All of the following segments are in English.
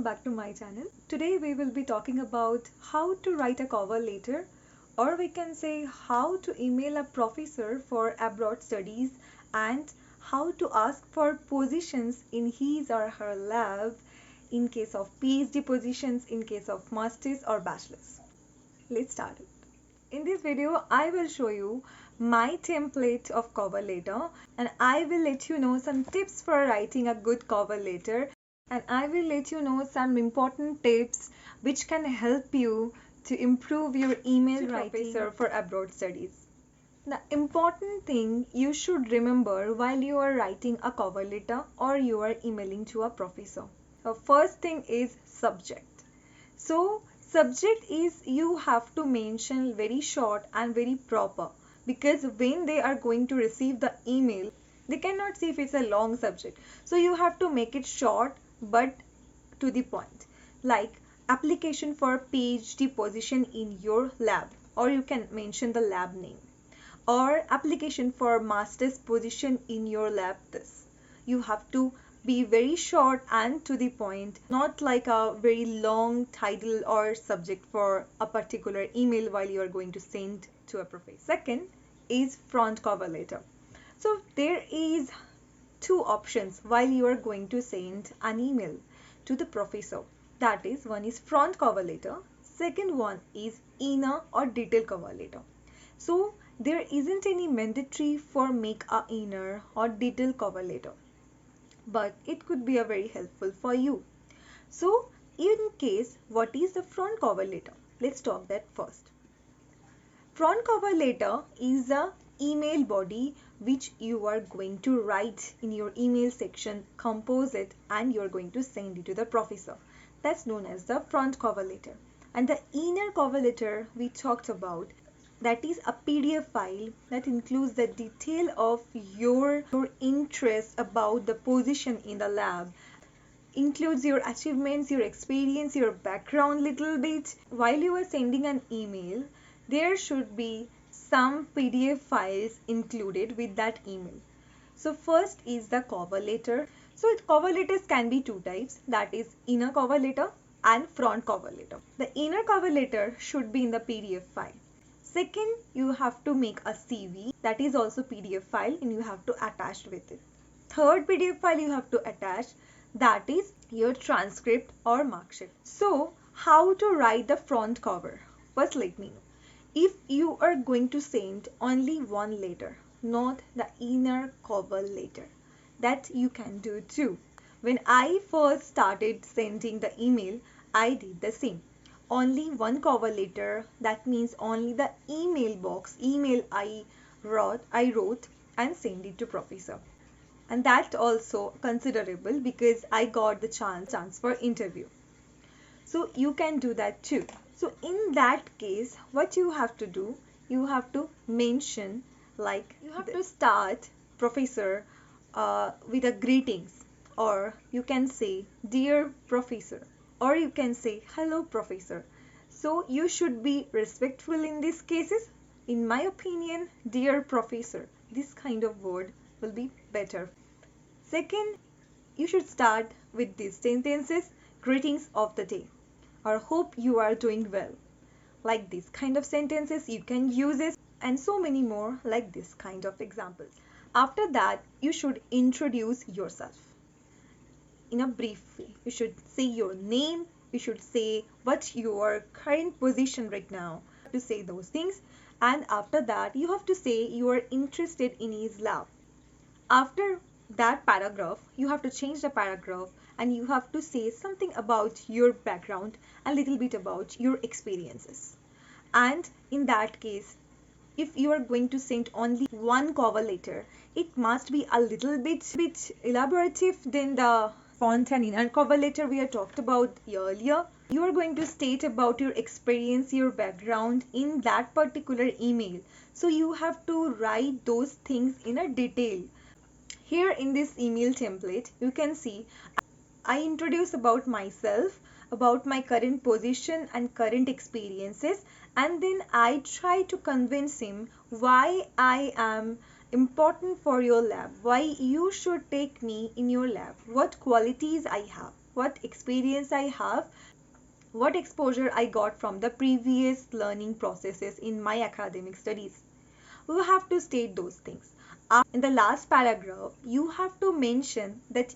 welcome back to my channel. Today we will be talking about how to write a cover letter, or we can say how to email a professor for abroad studies and how to ask for positions in his or her lab in case of PhD positions, in case of masters or bachelors. Let's start it. In this video, I will show you my template of cover letter and I will let you know some tips for writing a good cover letter, and I will let you know some important tips which can help you to improve your email writing for abroad studies. The important thing you should remember while you are writing a cover letter or you are emailing to a professor. The first thing is subject. So subject is you have to mention very short and very proper, because when they are going to receive the email, they cannot see if it's a long subject. So you have to make it short but to the point, like application for PhD position in your lab, or you can mention the lab name, or application for master's position in your lab. This you have to be very short and to the point, not like a very long title or subject for a particular email while you are going to send to a professor. Second is front cover letter. So there is two options while you are going to send an email to the professor. That is, one is front cover letter, second one is inner or detail cover letter. So there isn't any mandatory for make a inner or detail cover letter, but it could be a very helpful for you. So in case, what is the front cover letter? Let's talk that first. Front cover letter is a email body which you are going to write in your email section, compose it, and you are going to send it to the professor. That's known as the front cover letter. And the inner cover letter we talked about, that is a PDF file that includes the detail of your interest about the position in the lab, includes your achievements, your experience, your background little bit. While you are sending an email, there should be some PDF files included with that email. So first is the cover letter. So cover letters can be two types, that is inner cover letter and front cover letter. The inner cover letter should be in the PDF file. Second, you have to make a CV, that is also PDF file, and you have to attach with it. Third PDF file you have to attach, that is your transcript or mark sheet. So how to write the front cover? First let me know. If you are going to send only one letter, not the inner cover letter, that you can do too. When I first started sending the email, I did the same. Only one cover letter, that means only the email box, email I wrote and send it to professor. And that also considerable because I got the chance for interview. So you can do that too. So in that case, what you have to do, you have to mention, like you have to start professor with a greetings, or you can say dear professor, or you can say hello professor. So you should be respectful in these cases. In my opinion, dear professor, this kind of word will be better. Second, you should start with these sentences: greetings of the day, or hope you are doing well. Like this kind of sentences you can use it, and so many more like this kind of examples. After that, you should introduce yourself in a brief way. You should say your name, you should say what your current position right now, to say those things. And after that, you have to say you are interested in his lab. After that paragraph, you have to change the paragraph and you have to say something about your background and little bit about your experiences. And in that case, if you are going to send only one cover letter, it must be a little bit elaborative than the front and inner cover letter we had talked about earlier. You are going to state about your experience, your background in that particular email. So you have to write those things in a detail. Here in this email template, you can see I introduce about myself, about my current position and current experiences, and then I try to convince him why I am important for your lab, why you should take me in your lab, what qualities I have. what experience I have, what exposure I got from the previous learning processes in my academic studies. You have to state those things. In the last paragraph, you have to mention that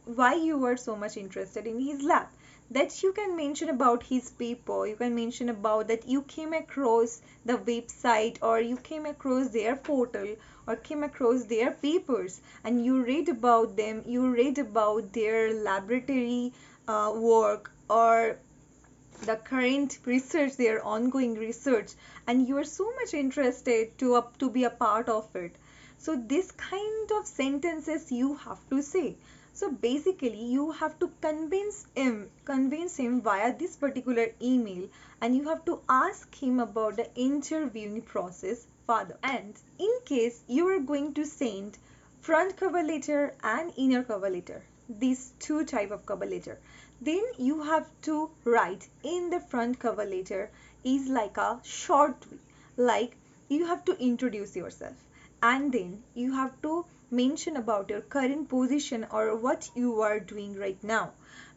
why you were so much interested in his lab. That you can mention about his paper, you can mention about that you came across the website or you came across their portal or came across their papers and you read about them, you read about their laboratory work or the current research, their ongoing research, and you are so much interested to be a part of it. So this kind of sentences you have to say. So basically you have to convince him via this particular email, and you have to ask him about the interviewing process further. And in case you are going to send front cover letter and inner cover letter, these two type of cover letter, then you have to write in the front cover letter is like a short way, like you have to introduce yourself, and then you have to mention about your current position or what you are doing right now,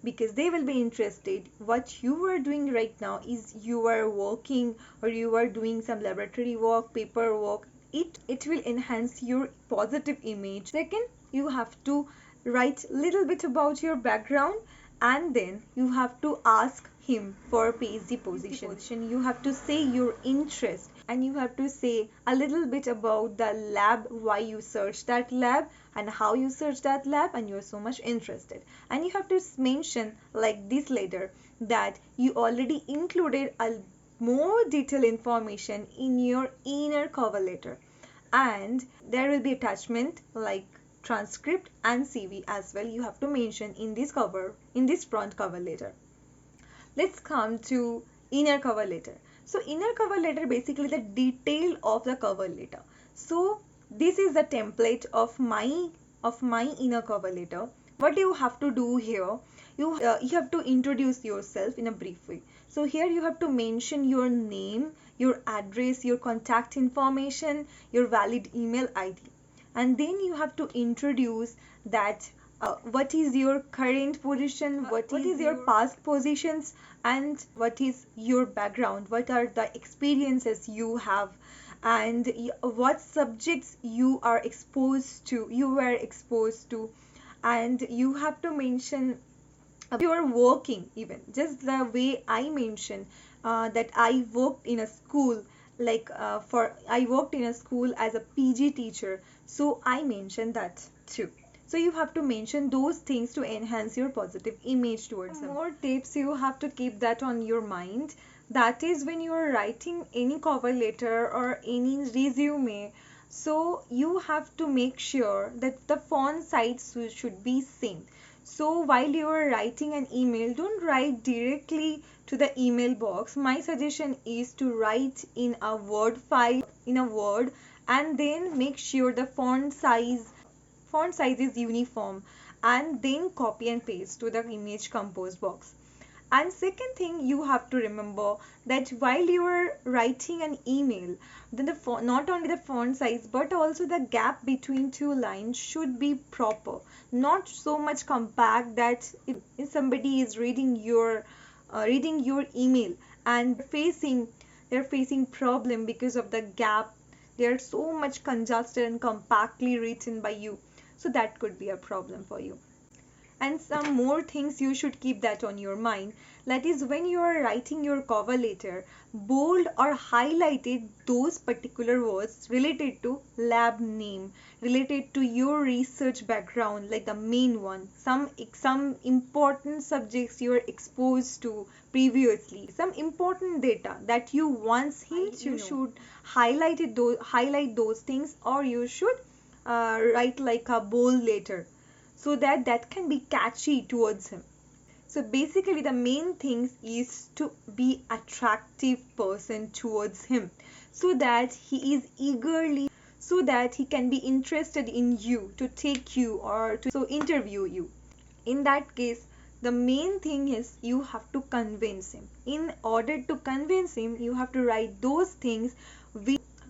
because they will be interested what you are doing right now is you are working or you are doing some laboratory work, paperwork. It will enhance your positive image. Second, you have to write little bit about your background, and then you have to ask him for PhD position. You have to say your interest, and you have to say a little bit about the lab, why you search that lab and how you search that lab, and you're so much interested. And you have to mention like this later that you already included a more detailed information in your inner cover letter, and there will be attachment like transcript and CV as well. You have to mention in this front cover letter. Let's come to inner cover letter. So inner cover letter basically the detail of the cover letter. So this is the template of my inner cover letter. What you have to do here, you have to introduce yourself in a brief way. So here you have to mention your name, your address, your contact information, your valid email ID, and then you have to introduce that what is your current position, what is your past positions, and what is your background, what are the experiences you have, and what subjects you were exposed to, and you have to mention you are working, even just the way I mentioned that I worked in a school, like I worked in a school as a PG teacher, so I mentioned that too. So you have to mention those things to enhance your positive image towards them. More tips you have to keep that on your mind, that is when you are writing any cover letter or any resume, so you have to make sure that the font size should be same. So while you are writing an email, don't write directly to the email box. My suggestion is to write in a Word file, in a Word, and then make sure the font size is uniform, and then copy and paste to the image compose box. And second thing you have to remember, that while you are writing an email, then not only the font size but also the gap between two lines should be proper, not so much compact that if somebody is reading your email and they're facing problem because of the gap, they're so much congested and compactly written by you, so that could be a problem for you. And some more things you should keep that on your mind, that is when you are writing your cover letter, bold or highlighted those particular words related to lab name, related to your research background, like the main one, some important subjects you are exposed to previously, some important data that you once him to you should highlight those things, or you should write like a bold letter, so that can be catchy towards him. So basically the main thing is to be attractive person towards him, so that he can be interested in you to take you or to interview you. In that case, the main thing is you have to convince him. In order to convince him, you have to write those things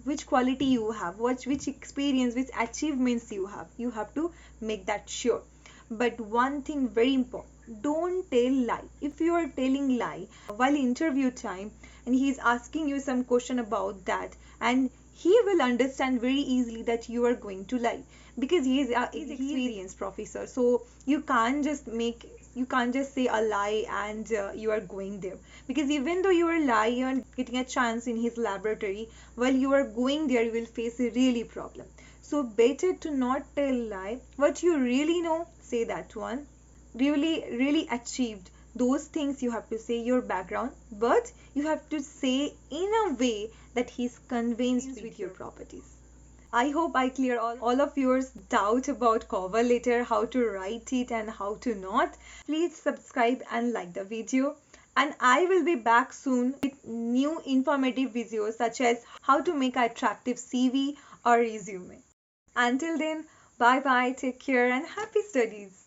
which quality you have, which experience, which achievements you have. You have to make that sure. But one thing very important, don't tell lie. If you are telling lie while interview time and he's asking you some question about that, and he will understand very easily that you are going to lie because he's experienced professor. So you can't just say a lie and you are going there, because even though you are lying and getting a chance in his laboratory, while you are going there you will face a really problem. So better to not tell lie. What you really know, say that one. Really achieved those things you have to say your background, but you have to say in a way that he's convinced with your properties. I hope I clear all of your doubt about cover letter, how to write it and how to not. Please subscribe and like the video. And I will be back soon with new informative videos such as how to make an attractive CV or resume. Until then, bye bye, take care and happy studies.